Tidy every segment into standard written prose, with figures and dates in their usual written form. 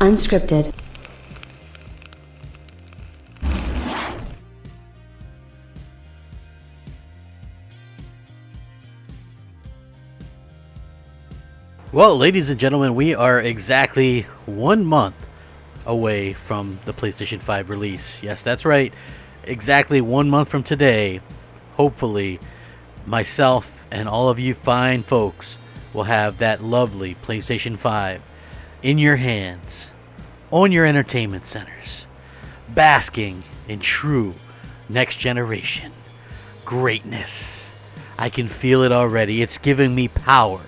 Unscripted. Well, ladies and gentlemen, we are exactly 1 month away from the PlayStation 5 release. Yes, that's right. Exactly 1 month from today, hopefully, myself and all of you fine folks will have that lovely PlayStation 5 in your hands, on your entertainment centers, basking in true next generation greatness. I can feel it already. It's giving me power.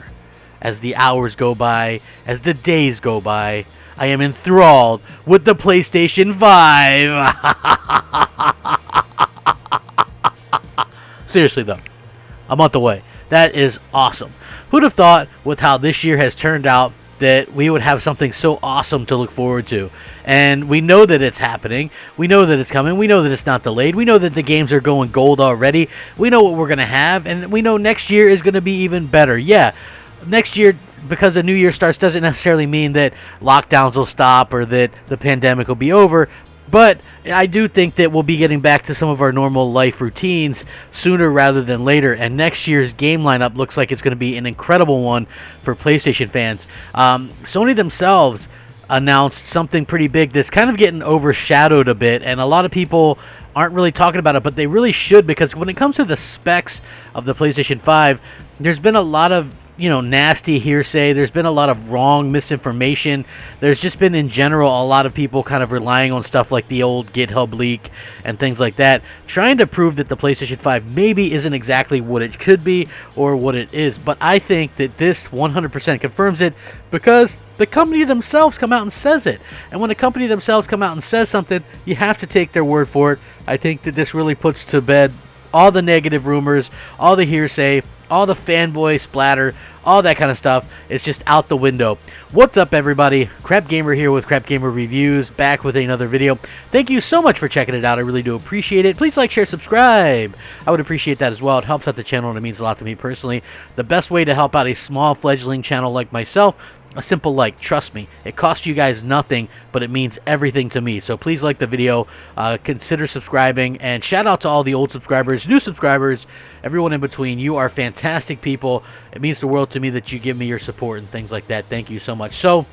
As the hours go by, as the days go by, I am enthralled with the PlayStation 5. Seriously though, a month away. That is awesome. Who'd have thought with how this year has turned out that we would have something so awesome to look forward to? And we know that it's happening. We know that it's coming. We know that it's not delayed. We know that the games are going gold already. We know what we're going to have. And we know next year is going to be even better. Yeah. Next year, because a new year starts, doesn't necessarily mean that lockdowns will stop or that the pandemic will be over. But I do think that we'll be getting back to some of our normal life routines sooner rather than later. And next year's game lineup looks like it's going to be an incredible one for PlayStation fans. Sony themselves announced something pretty big that's kind of getting overshadowed a bit. And a lot of people aren't really talking about it, but they really should, because when it comes to the specs of the PlayStation 5, there's been a lot of nasty hearsay. There's been a lot of wrong misinformation. There's just been, in general, a lot of people kind of relying on stuff like the old GitHub leak and things like that, trying to prove that the PlayStation 5 maybe isn't exactly what it could be or what it is. But I think that this 100% confirms it, because the company themselves come out and says it. And when the company themselves come out and says something, you have to take their word for it. I think that this really puts to bed all the negative rumors, all the hearsay, all the fanboy splatter, all that kind of stuff. It's just out the window. What's up, everybody? Crapgamer here with Crapgamer Reviews, back with another video. Thank you so much for checking it out. I really do appreciate it. Please like, share, subscribe. I would appreciate that as well. It helps out the channel, and it means a lot to me personally. The best way to help out a small fledgling channel like myself, a simple like. Trust me, it costs you guys nothing, but it means everything to me. So please like the video, consider subscribing, and shout out to all the old subscribers, new subscribers, everyone in between. You are fantastic people. It means the world to me that you give me your support and things like that. Thank you so much. So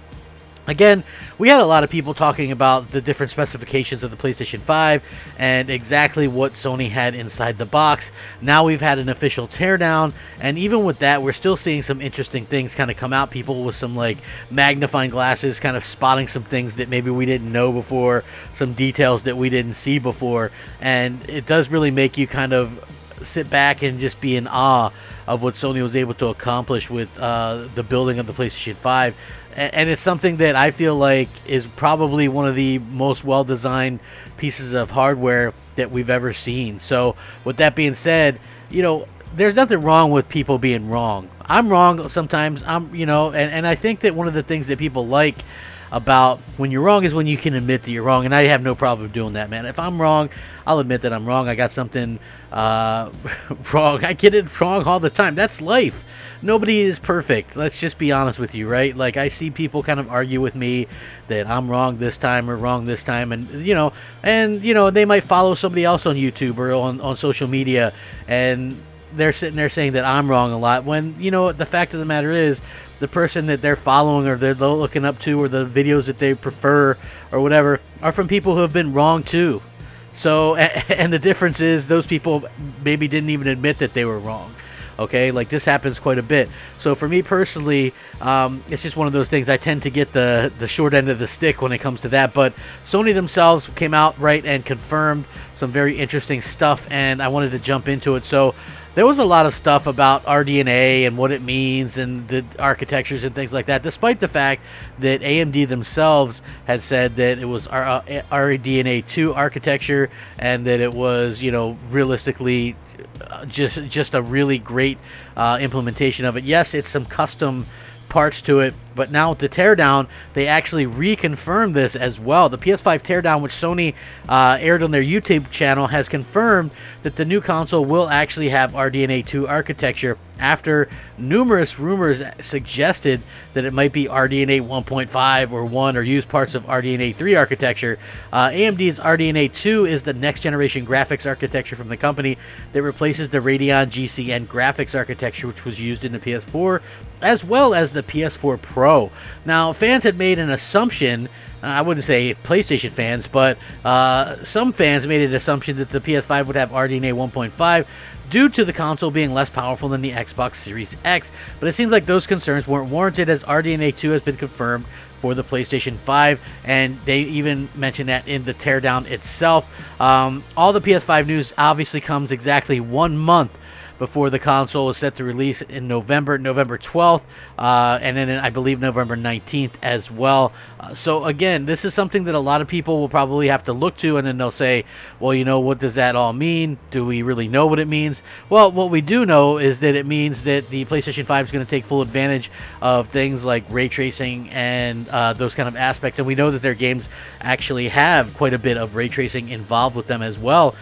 again, we had a lot of people talking about the different specifications of the PlayStation 5 and exactly what Sony had inside the box. Now we've had an official teardown, and even with that, we're still seeing some interesting things kind of come out. People with some like magnifying glasses kind of spotting some things that maybe we didn't know before, some details that we didn't see before, and it does really make you kind of sit back and just be in awe of what Sony was able to accomplish with the building of the PlayStation 5. And it's something that I feel like is probably one of the most well-designed pieces of hardware that we've ever seen. So with that being said, there's nothing wrong with people being wrong. I'm wrong sometimes. And I think that one of the things that people like about when you're wrong is when you can admit that you're wrong, and I have no problem doing that, man. If I'm wrong, I'll admit that I'm wrong. I got something wrong. I get it wrong all the time. That's life. Nobody is perfect. Let's just be honest with you, right? Like, I see people kind of argue with me that I'm wrong this time or wrong this time, and they might follow somebody else on YouTube or on social media, and they're sitting there saying that I'm wrong a lot, when the fact of the matter is, the person that they're following or they're looking up to, or the videos that they prefer or whatever, are from people who have been wrong too. So, and the difference is those people maybe didn't even admit that they were wrong. Okay, like this happens quite a bit. So for me personally, it's just one of those things. I tend to get the short end of the stick when it comes to that. But Sony themselves came out right and confirmed some very interesting stuff, and I wanted to jump into it. So there was a lot of stuff about RDNA and what it means and the architectures and things like that, despite the fact that AMD themselves had said that it was RDNA 2 architecture, and that it was, realistically just a really great implementation of it. Yes, it's some custom parts to it. But now with the teardown, they actually reconfirmed this as well. The PS5 teardown, which Sony aired on their YouTube channel, has confirmed that the new console will actually have RDNA 2 architecture after numerous rumors suggested that it might be RDNA 1.5 or 1 or use parts of RDNA 3 architecture. AMD's RDNA 2 is the next generation graphics architecture from the company that replaces the Radeon GCN graphics architecture, which was used in the PS4 as well as the PS4 Pro. Now, fans had made an assumption, I wouldn't say PlayStation fans, but some fans made an assumption that the PS5 would have RDNA 1.5 due to the console being less powerful than the Xbox Series X. But it seems like those concerns weren't warranted, as RDNA 2 has been confirmed for the PlayStation 5, and they even mentioned that in the teardown itself. All the PS5 news obviously comes exactly 1 month before the console is set to release in November 12th, and then I believe November 19th as well. So again, this is something that a lot of people will probably have to look to, and then they'll say, well, you know, what does that all mean? Do we really know what it means? Well, what we do know is that it means that the PlayStation 5 is going to take full advantage of things like ray tracing and those kind of aspects, and we know that their games actually have quite a bit of ray tracing involved with them as well,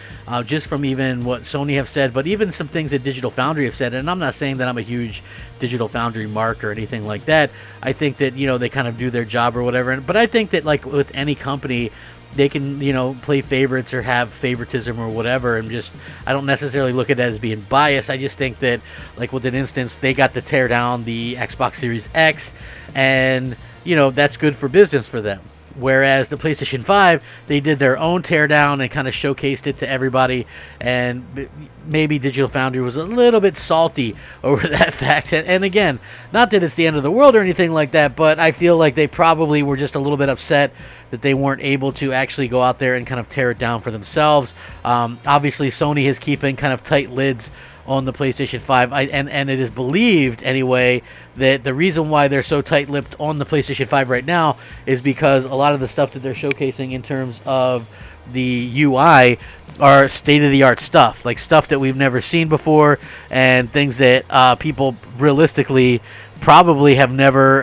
just from even what Sony have said, but even some things that Digital Foundry have said. And I'm not saying that I'm a huge Digital Foundry mark or anything like that. I think that, you know, they kind of do their job or whatever, but I think that, like with any company, they can, you know, play favorites or have favoritism or whatever, and just, I don't necessarily look at it as being biased. I just think that, like with an instance, they got to tear down the Xbox Series X, and, you know, that's good for business for them. Whereas the PlayStation 5, they did their own teardown and kind of showcased it to everybody, and maybe Digital Foundry was a little bit salty over that fact. And again, not that it's the end of the world or anything like that, but I feel like they probably were just a little bit upset that they weren't able to actually go out there and kind of tear it down for themselves. Obviously, Sony is keeping kind of tight lids on the PlayStation 5, and it is believed anyway that the reason why they're so tight-lipped on the PlayStation 5 right now is because a lot of the stuff that they're showcasing in terms of the UI are state-of-the-art stuff, like stuff that we've never seen before, and things that people realistically probably have never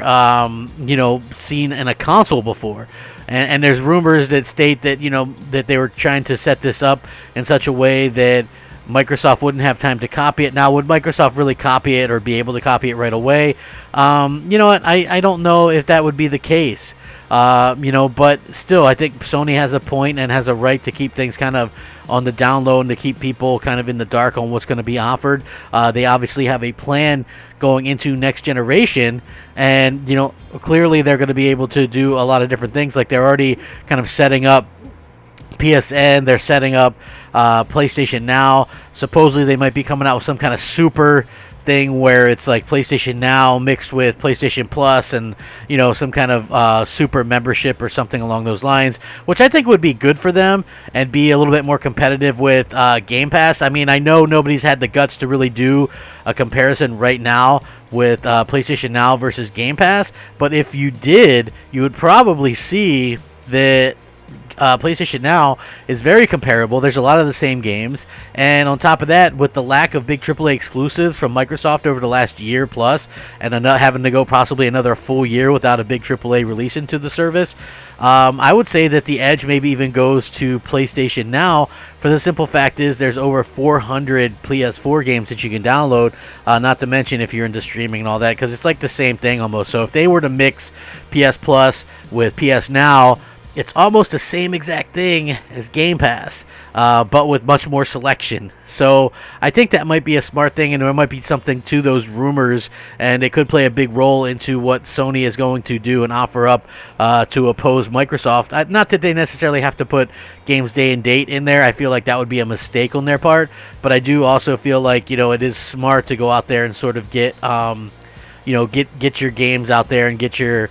you know, seen in a console before. And there's rumors that state that, you know, that they were trying to set this up in such a way that Microsoft wouldn't have time to copy it. Now, would Microsoft really copy it or be able to copy it right away? You know what? I don't know if that would be the case. You know, but still, I think Sony has a point and has a right to keep things kind of on the down low and to keep people kind of in the dark on what's going to be offered. They obviously have a plan going into next generation, and, you know, clearly they're going to be able to do a lot of different things. Like, they're already kind of setting up PSN, they're setting up PlayStation Now. Supposedly they might be coming out with some kind of super thing where it's like PlayStation Now mixed with PlayStation Plus, and, you know, some kind of super membership or something along those lines, which I think would be good for them and be a little bit more competitive with Game Pass. I mean, I know nobody's had the guts to really do a comparison right now with PlayStation Now versus Game Pass, but if you did, you would probably see that PlayStation Now is very comparable. There's a lot of the same games, and on top of that, with the lack of big AAA exclusives from Microsoft over the last year plus, and having to go possibly another full year without a big AAA release into the service, I would say that the edge maybe even goes to PlayStation Now. For the simple fact is, there's over 400 PS4 games that you can download, not to mention if you're into streaming and all that, because it's like the same thing almost. So if they were to mix PS Plus with PS Now, it's almost the same exact thing as Game Pass, but with much more selection. So I think that might be a smart thing, and there might be something to those rumors, and it could play a big role into what Sony is going to do and offer up to oppose Microsoft. Not that they necessarily have to put games day and date in there. I feel like that would be a mistake on their part, but I do also feel like, you know, it is smart to go out there and sort of get you know, get your games out there and get your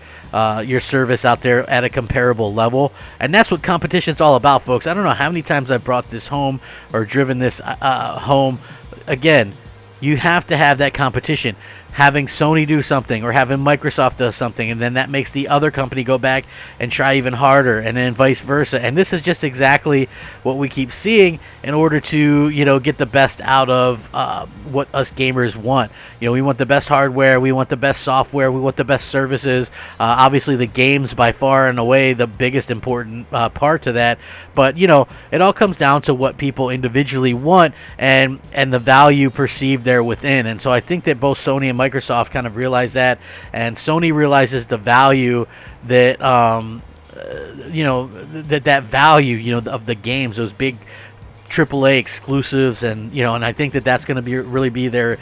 service out there at a comparable level. And that's what competition's all about, folks. I don't know how many times I've brought this home or driven this home. Again, you have to have that competition. having Sony do something or having Microsoft do something, and then that makes the other company go back and try even harder, and then vice versa. And this is just exactly what we keep seeing in order to, you know, get the best out of what us gamers want. You know, we want the best hardware, we want the best software, we want the best services. Obviously, the games by far and away the biggest important part to that. But you know, it all comes down to what people individually want and the value perceived there within. And so I think that both Sony and Microsoft kind of realize that, and Sony realizes the value that you know, that value, you know, of the games, those big AAA exclusives, and you know, and I think that that's going to really be their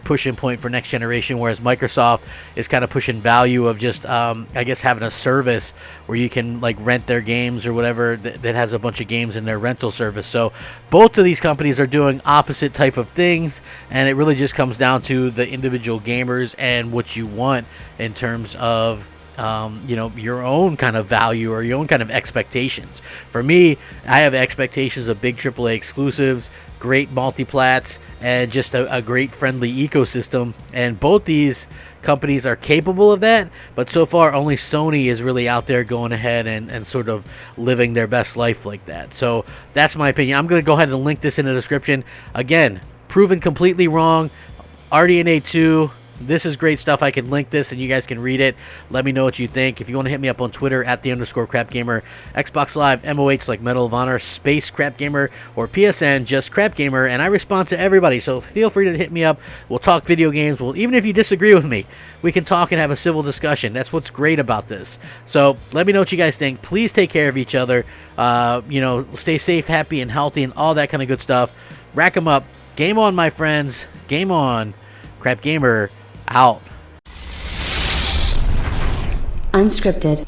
pushing point for next generation. Whereas Microsoft is kind of pushing value of just I guess having a service where you can like rent their games or whatever that has a bunch of games in their rental service. So both of these companies are doing opposite type of things, and it really just comes down to the individual gamers and what you want in terms of you know, your own kind of value or your own kind of expectations. For me, I have expectations of big AAA exclusives, great multiplats, and just a great friendly ecosystem. And both these companies are capable of that, but so far only Sony is really out there going ahead and sort of living their best life like that. So that's my opinion. I'm going to go ahead and link this in the description. Again, proven completely wrong. RDNA 2. This is great stuff. I can link this and you guys can read it. Let me know what you think. If you want to hit me up on Twitter at @the_Crapgamer, Xbox Live, MOH like Medal of Honor, Space Crapgamer, or PSN just Crapgamer, and I respond to everybody. So feel free to hit me up. We'll talk video games. Even if you disagree with me, we can talk and have a civil discussion. That's what's great about this. So let me know what you guys think. Please take care of each other. You know, stay safe, happy, and healthy, and all that kind of good stuff. Rack 'em up. Game on, my friends. Game on. Crapgamer out. Unscripted.